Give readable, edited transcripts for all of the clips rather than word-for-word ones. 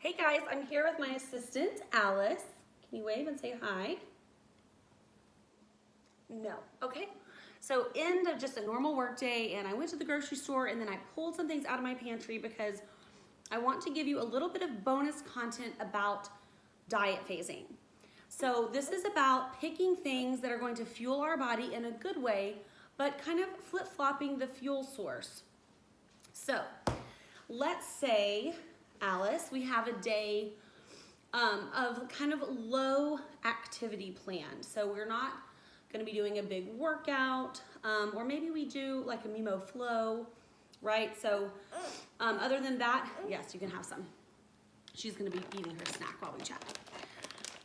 Hey guys, I'm here with my assistant, Alice. Can you wave and say hi? No. Okay. So end of just a normal work day, and I went to the grocery store and then I pulled some things out of my pantry because I want to give you a little bit of bonus content about diet phasing. So this is about picking things that are going to fuel our body in a good way, but kind of flip-flopping the fuel source. So let's say, Alice, we have a day of kind of low activity planned. So we're not going to be doing a big workout, or maybe we do like a MiMo flow, right? So other than that, yes, you can have some. She's going to be eating her snack while we chat.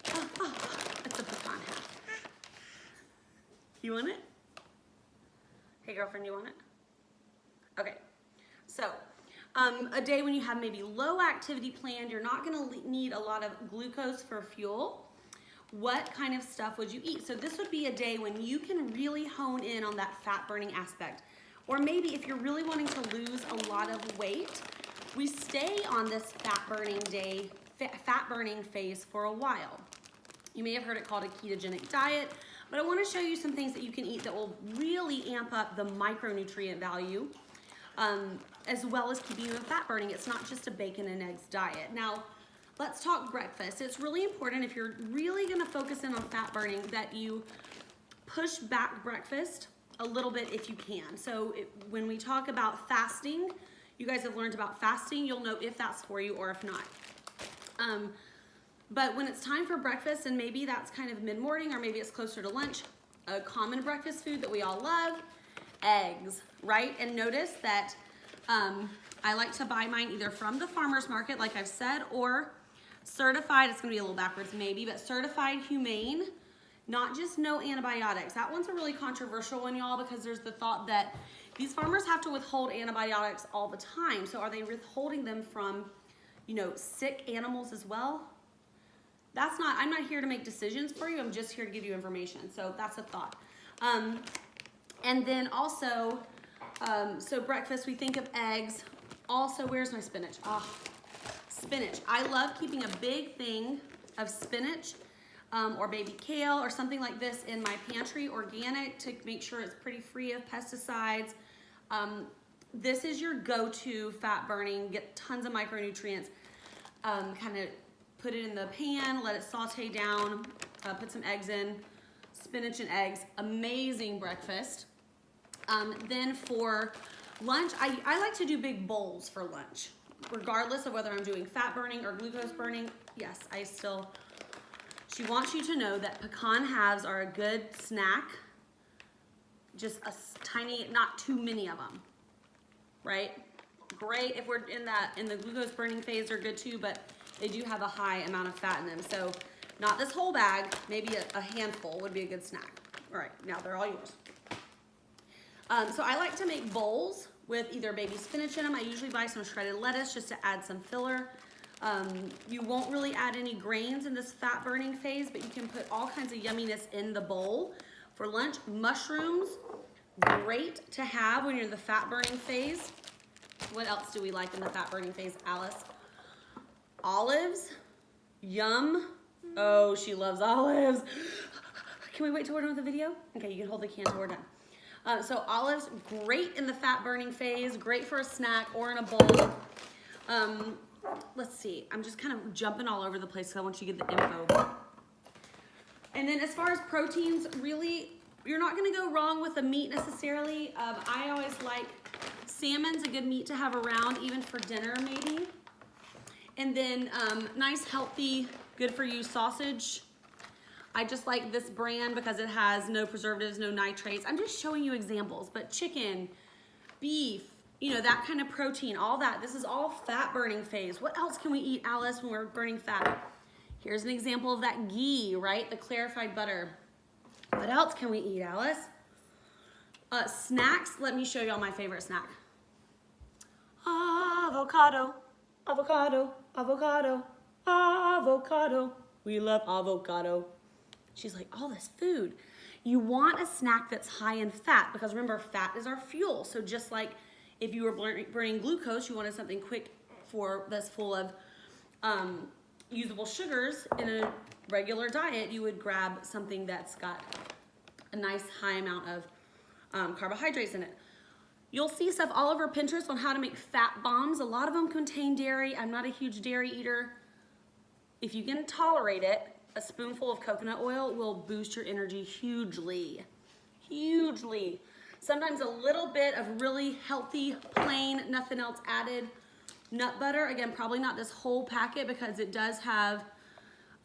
It's a pecan half. You want it? Hey girlfriend, you want it? Okay, so a day when you have maybe low activity planned, you're not gonna need a lot of glucose for fuel. What kind of stuff would you eat? So this would be a day when you can really hone in on that fat burning aspect. Or maybe if you're really wanting to lose a lot of weight, we stay on this fat burning phase for a while. You may have heard it called a ketogenic diet, but I wanna show you some things that you can eat that will really amp up the micronutrient value, as well as keeping you in fat burning. It's not just a bacon and eggs diet. Now, let's talk breakfast. It's really important if you're really gonna focus in on fat burning that you push back breakfast a little bit if you can. So when we talk about fasting, you guys have learned about fasting, you'll know if that's for you or if not. But when it's time for breakfast, and maybe that's kind of mid-morning or maybe it's closer to lunch, a common breakfast food that we all love, eggs, right? And notice that I like to buy mine either from the farmer's market, like I've said, or certified, it's gonna be a little backwards maybe, but certified humane, not just no antibiotics. That one's a really controversial one, y'all, because there's the thought that these farmers have to withhold antibiotics all the time. So are they withholding them from, you know, sick animals as well? That's not, I'm not here to make decisions for you. I'm just here to give you information. So that's a thought. And then also, so breakfast, we think of eggs. Also, where's my spinach? Spinach. I love keeping a big thing of spinach or baby kale or something like this in my pantry, organic, to make sure it's pretty free of pesticides. This is your go-to fat burning, get tons of micronutrients. Kind of put it in the pan, let it saute down, put some eggs in, spinach and eggs, amazing breakfast. Then for lunch, I like to do big bowls for lunch, regardless of whether I'm doing fat burning or glucose burning. Yes, she wants you to know that pecan halves are a good snack, just a tiny, not too many of them, right? Great if we're in the glucose burning phase, are good too, but they do have a high amount of fat in them. So not this whole bag, maybe a handful would be a good snack. All right, now they're all yours. So I like to make bowls with either baby spinach in them. I usually buy some shredded lettuce just to add some filler. You won't really add any grains in this fat burning phase, but you can put all kinds of yumminess in the bowl. For lunch, mushrooms, great to have when you're in the fat burning phase. What else do we like in the fat burning phase, Alice? Olives, yum. Oh, she loves olives. Can we wait till we're done with the video? Okay, you can hold the can till we're done. So olives, great in the fat burning phase, great for a snack or in a bowl. Let's see, I'm just kind of jumping all over the place because I want you to get the info. And then as far as proteins, really, you're not gonna go wrong with the meat necessarily. I always like salmon's a good meat to have around, even for dinner maybe. And then nice, healthy, good for you sausage. I just like this brand because it has no preservatives, no nitrates. I'm just showing you examples, but chicken, beef, you know, that kind of protein, all that. This is all fat burning phase. What else can we eat, Alice, when we're burning fat? Here's an example of that ghee, right? The clarified butter. What else can we eat, Alice? Snacks, let me show you all my favorite snack. Avocado, avocado, avocado, avocado. We love avocado. She's like, all this food. You want a snack that's high in fat because remember, fat is our fuel. So just like if you were burning glucose, you wanted something quick that's full of usable sugars in a regular diet, you would grab something that's got a nice high amount of carbohydrates in it. You'll see stuff all over Pinterest on how to make fat bombs. A lot of them contain dairy. I'm not a huge dairy eater. If you can tolerate it, a spoonful of coconut oil will boost your energy hugely, hugely. Sometimes a little bit of really healthy, plain, nothing else added nut butter. Again, probably not this whole packet because it does have,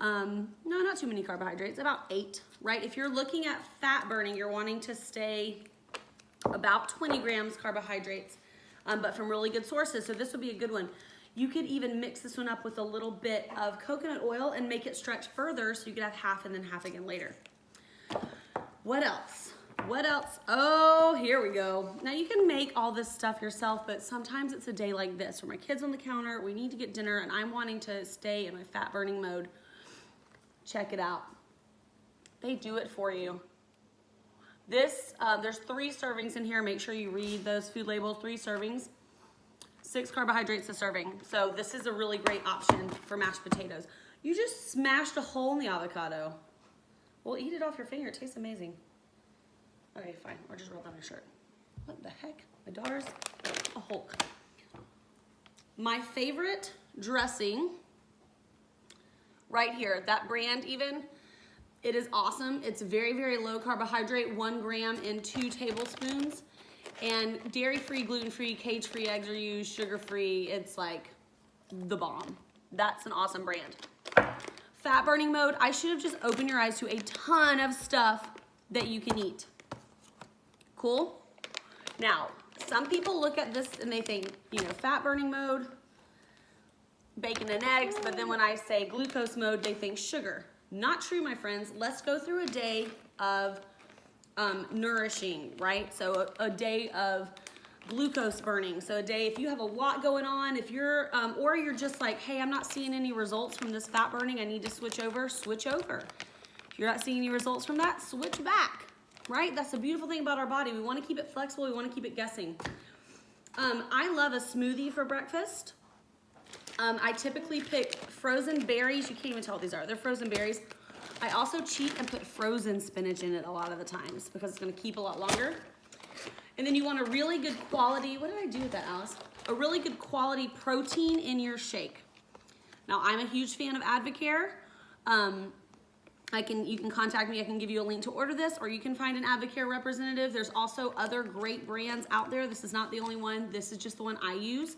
no, not too many carbohydrates, about 8, right? If you're looking at fat burning, you're wanting to stay about 20 grams carbohydrates, but from really good sources. So this would be a good one. You could even mix this one up with a little bit of coconut oil and make it stretch further so you could have half and then half again later. What else? What else? Oh, here we go. Now you can make all this stuff yourself, but sometimes it's a day like this where my kid's on the counter, we need to get dinner, and I'm wanting to stay in my fat burning mode. Check it out. They do it for you. This, there's 3 servings in here. Make sure you read those food labels, 3 servings, 6 carbohydrates a serving. So this is a really great option for mashed potatoes. You just smashed a hole in the avocado. Well, eat it off your finger. It tastes amazing. Okay, fine. Or just roll down your shirt. What the heck? My daughter's a Hulk. My favorite dressing right here, that brand even, it is awesome. It's very, very low carbohydrate, 1 gram in 2 tablespoons. And dairy-free, gluten-free, cage-free eggs are used, sugar-free. It's like the bomb. That's an awesome brand. Fat burning mode, I should have just opened your eyes to a ton of stuff that you can eat. Cool? Now, some people look at this and they think, you know, fat burning mode, bacon and eggs, but then when I say glucose mode, they think sugar. Not true, my friends. Let's go through a day of nourishing, right? So a day of glucose burning. So a day, if you have a lot going on, if you're, or you're just like, hey, I'm not seeing any results from this fat burning, I need to switch over, switch over. If you're not seeing any results from that, switch back, right? That's the beautiful thing about our body. We want to keep it flexible. We want to keep it guessing. I love a smoothie for breakfast. I typically pick frozen berries. You can't even tell what these are. They're frozen berries. I also cheat and put frozen spinach in it a lot of the times because it's going to keep a lot longer. And then you want a really good quality, what did I do with that, Alice? A really good quality protein in your shake. Now, I'm a huge fan of Advocare. You can contact me. I can give you a link to order this, or you can find an Advocare representative. There's also other great brands out there. This is not the only one. This is just the one I use.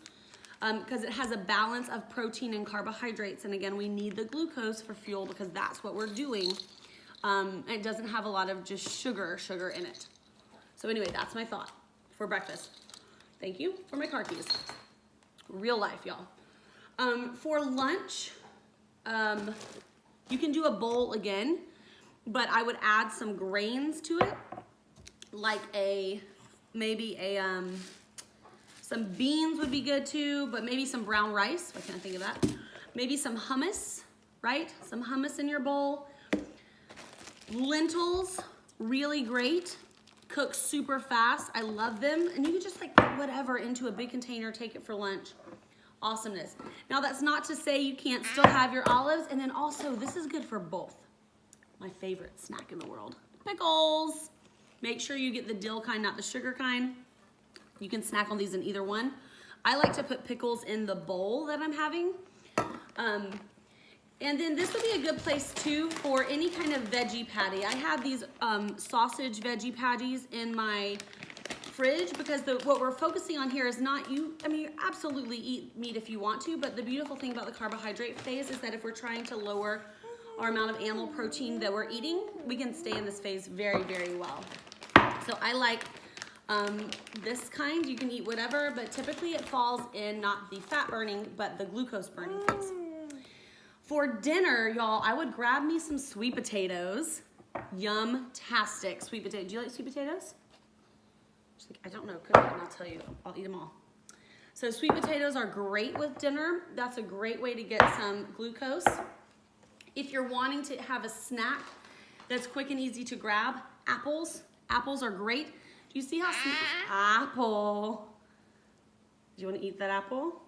Because it has a balance of protein and carbohydrates. And again, we need the glucose for fuel because that's what we're doing. And it doesn't have a lot of just sugar in it. So anyway, that's my thought for breakfast. Thank you for my car keys. Real life, y'all. For lunch, you can do a bowl again, but I would add some grains to it, like some beans would be good too, but maybe some brown rice. Why can't I think of that? Maybe some hummus, right? Some hummus in your bowl. Lentils, really great. Cook super fast. I love them. And you can just like put whatever into a big container, take it for lunch. Awesomeness. Now that's not to say you can't still have your olives. And then also, this is good for both. My favorite snack in the world. Pickles. Make sure you get the dill kind, not the sugar kind. You can snack on these in either one. I like to put pickles in the bowl that I'm having. And then this would be a good place too for any kind of veggie patty. I have these sausage veggie patties in my fridge because what we're focusing on here is not you absolutely eat meat if you want to, but the beautiful thing about the carbohydrate phase is that if we're trying to lower our amount of animal protein that we're eating, we can stay in this phase very, very well. So I like this kind. You can eat whatever, but typically it falls in not the fat burning, but the glucose burning phase. For dinner, y'all, I would grab me some sweet potatoes. Yum-tastic sweet potato. Do you like sweet potatoes? She's like, I don't know, cook it and I'll tell you. I'll eat them all. So sweet potatoes are great with dinner. That's a great way to get some glucose. If you're wanting to have a snack that's quick and easy to grab, apples. Apples are great. Do you see how sweet? Apple. Do you want to eat that apple?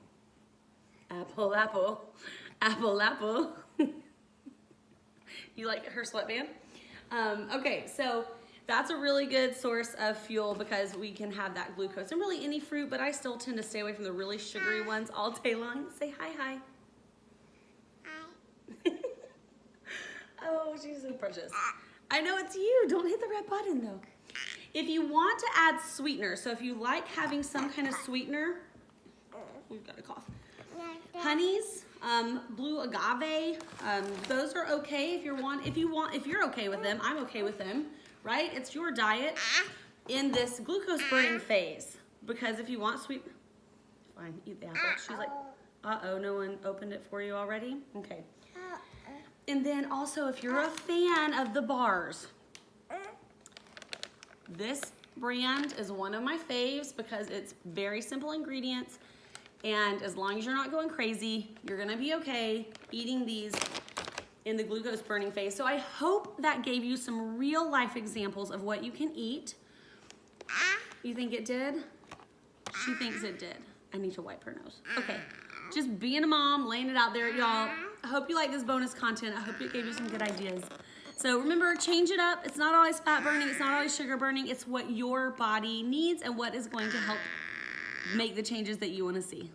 Apple, apple, apple, apple. You like her sweatband? Okay, so that's a really good source of fuel because we can have that glucose and really any fruit, but I still tend to stay away from the really sugary ones all day long. Say hi, hi. Hi. Oh, she's so precious. I know it's you. Don't hit the red button though. If you want to add sweetener, so if you like having some kind of sweetener, we've got a cough. Honeys, blue agave, those are okay if you're okay with them. I'm okay with them, right? It's your diet in this glucose burning phase. Because if you want sweet, fine, eat the apple. She's like, uh-oh, no one opened it for you already? Okay. And then also if you're a fan of the bars, this brand is one of my faves because it's very simple ingredients. And as long as you're not going crazy, you're gonna be okay eating these in the glucose burning phase. So I hope that gave you some real life examples of what you can eat. You think it did? She thinks it did. I need to wipe her nose. Okay, just being a mom, laying it out there, y'all. I hope you like this bonus content. I hope it gave you some good ideas. So remember, change it up. It's not always fat burning, it's not always sugar burning. It's what your body needs and what is going to help make the changes that you want to see.